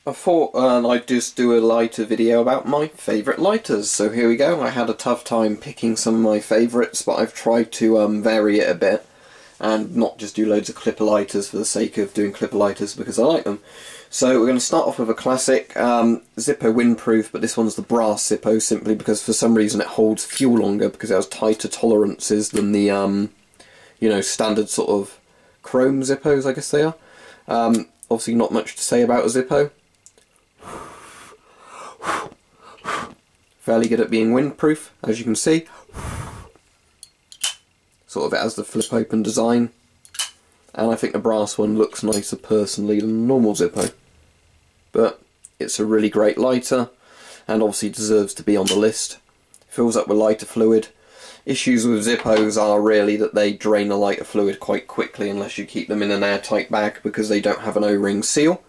I thought I'd just do a lighter video about my favourite lighters. So here we go. I had a tough time picking some of my favourites, but I've tried to vary it a bit and not just do loads of clipper lighters for the sake of doing clipper lighters because I like them. So we're going to start off with a classic Zippo windproof, but this one's the brass Zippo simply because for some reason it holds fuel longer because it has tighter tolerances than the you know, standard sort of chrome Zippos, I guess they are. Obviously not much to say about a Zippo. Fairly good at being windproof, as you can see. Sort of it has the flip open design, and I think the brass one looks nicer personally than the normal Zippo. But it's a really great lighter, and obviously deserves to be on the list. Fills up with lighter fluid. Issues with Zippos are really that they drain the lighter fluid quite quickly unless you keep them in an airtight bag because they don't have an O-ring seal.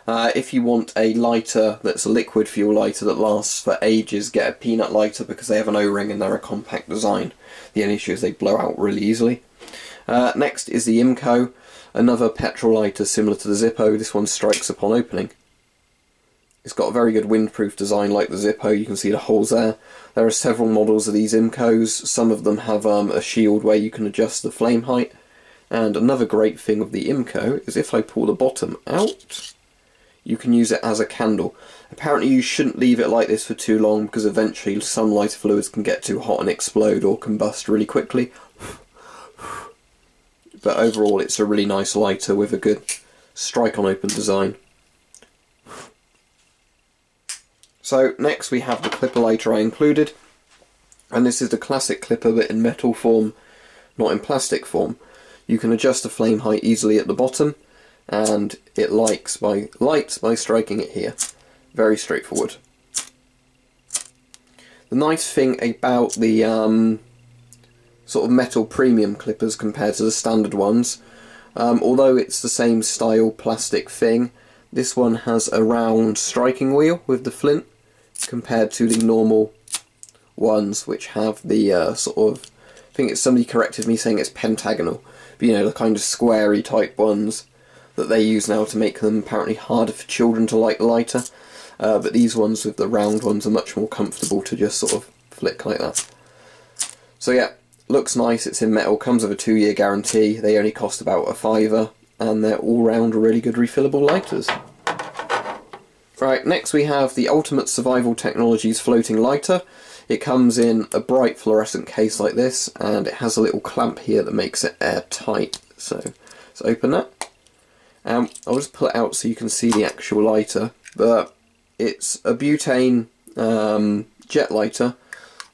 If you want a lighter that's a liquid fuel lighter that lasts for ages, get a peanut lighter because they have an O-ring and they're a compact design. The only issue is they blow out really easily. Next is the Imco, another petrol lighter similar to the Zippo. This one strikes upon opening. It's got a very good windproof design like the Zippo. You can see the holes there. There are several models of these Imcos. Some of them have a shield where you can adjust the flame height. And another great thing of the Imco is if I pull the bottom out, you can use it as a candle. Apparently you shouldn't leave it like this for too long because eventually some lighter fluids can get too hot and explode or combust really quickly. But overall it's a really nice lighter with a good strike on open design. So next we have the clipper lighter I included, and this is the classic clipper but in metal form, not in plastic form. You can adjust the flame height easily at the bottom, and it lights by striking it here. Very straightforward. The nice thing about the sort of metal premium clippers compared to the standard ones, although it's the same style plastic thing, this one has a round striking wheel with the flint compared to the normal ones which have the sort of, I think it's somebody corrected me saying it's pentagonal, but you know, the kind of squarey type ones that they use now to make them apparently harder for children to light the lighter, but these ones with the round ones are much more comfortable to just sort of flick like that. So yeah, looks nice, it's in metal, comes with a 2-year guarantee, they only cost about a £5, and they're all round really good refillable lighters. Right, next we have the Ultimate Survival Technologies Floating Lighter. It comes in a bright fluorescent case like this, and it has a little clamp here that makes it airtight. So let's open that. I'll just pull it out so you can see the actual lighter, but it's a butane jet lighter,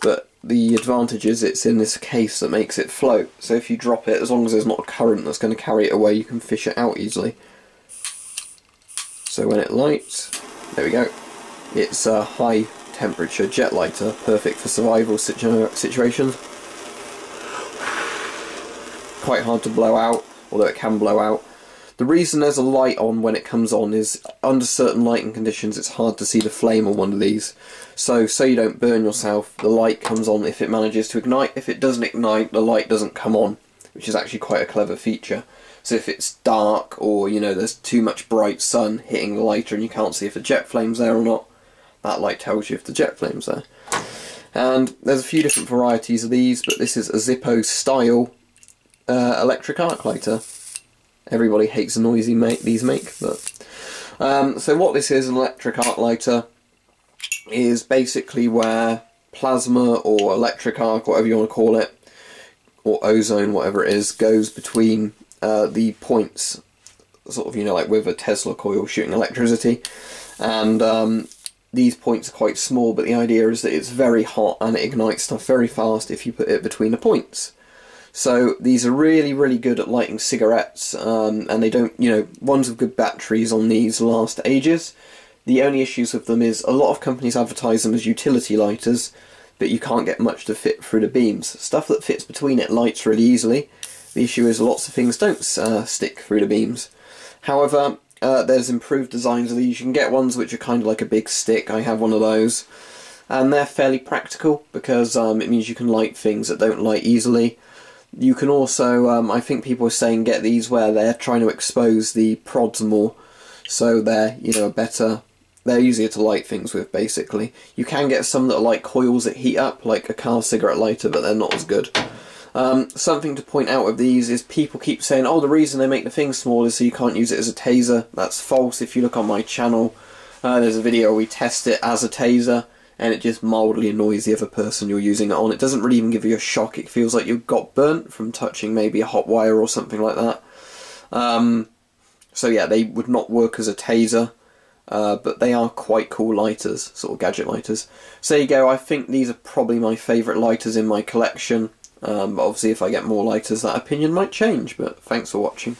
but the advantage is it's in this case that makes it float, so if you drop it, as long as there's not a current that's going to carry it away, you can fish it out easily. So when it lights, there we go, it's a high temperature jet lighter, perfect for survival situations. Quite hard to blow out, although it can blow out. The reason there's a light on when it comes on is under certain lighting conditions it's hard to see the flame on one of these. So you don't burn yourself, the light comes on if it manages to ignite. If it doesn't ignite, the light doesn't come on, which is actually quite a clever feature. So if it's dark or, you know, there's too much bright sun hitting the lighter and you can't see if the jet flame's there or not, that light tells you if the jet flame's there. And there's a few different varieties of these, but this is a Zippo style electric arc lighter. Everybody hates the noise these make, but so what this is, an electric arc lighter, is basically where plasma or electric arc, whatever you want to call it, or ozone, whatever it is, goes between the points, sort of, you know, like with a Tesla coil shooting electricity, and these points are quite small, but the idea is that it's very hot and it ignites stuff very fast if you put it between the points. So these are really, really good at lighting cigarettes, and they don't, you know, ones with good batteries on these last ages. The only issues with them is a lot of companies advertise them as utility lighters, but you can't get much to fit through the beams. Stuff that fits between it lights really easily. The issue is lots of things don't stick through the beams. However, there's improved designs of these. You can get ones which are kind of like a big stick. I have one of those. And they're fairly practical because it means you can light things that don't light easily. You can also, I think people are saying get these where they're trying to expose the prods more. so they're, you know, they're easier to light things with, basically. You can get some that are like coils that heat up, like a car cigarette lighter, but they're not as good. Something to point out with these is people keep saying, oh, the reason they make the thing small is so you can't use it as a taser. That's false. If you look on my channel, there's a video where we test it as a taser, and it just mildly annoys the other person you're using it on. It doesn't really even give you a shock. It feels like you got burnt from touching maybe a hot wire or something like that. So yeah, they would not work as a taser, but they are quite cool lighters, sort of gadget lighters. So there you go. I think these are probably my favourite lighters in my collection. But obviously if I get more lighters, that opinion might change, but thanks for watching.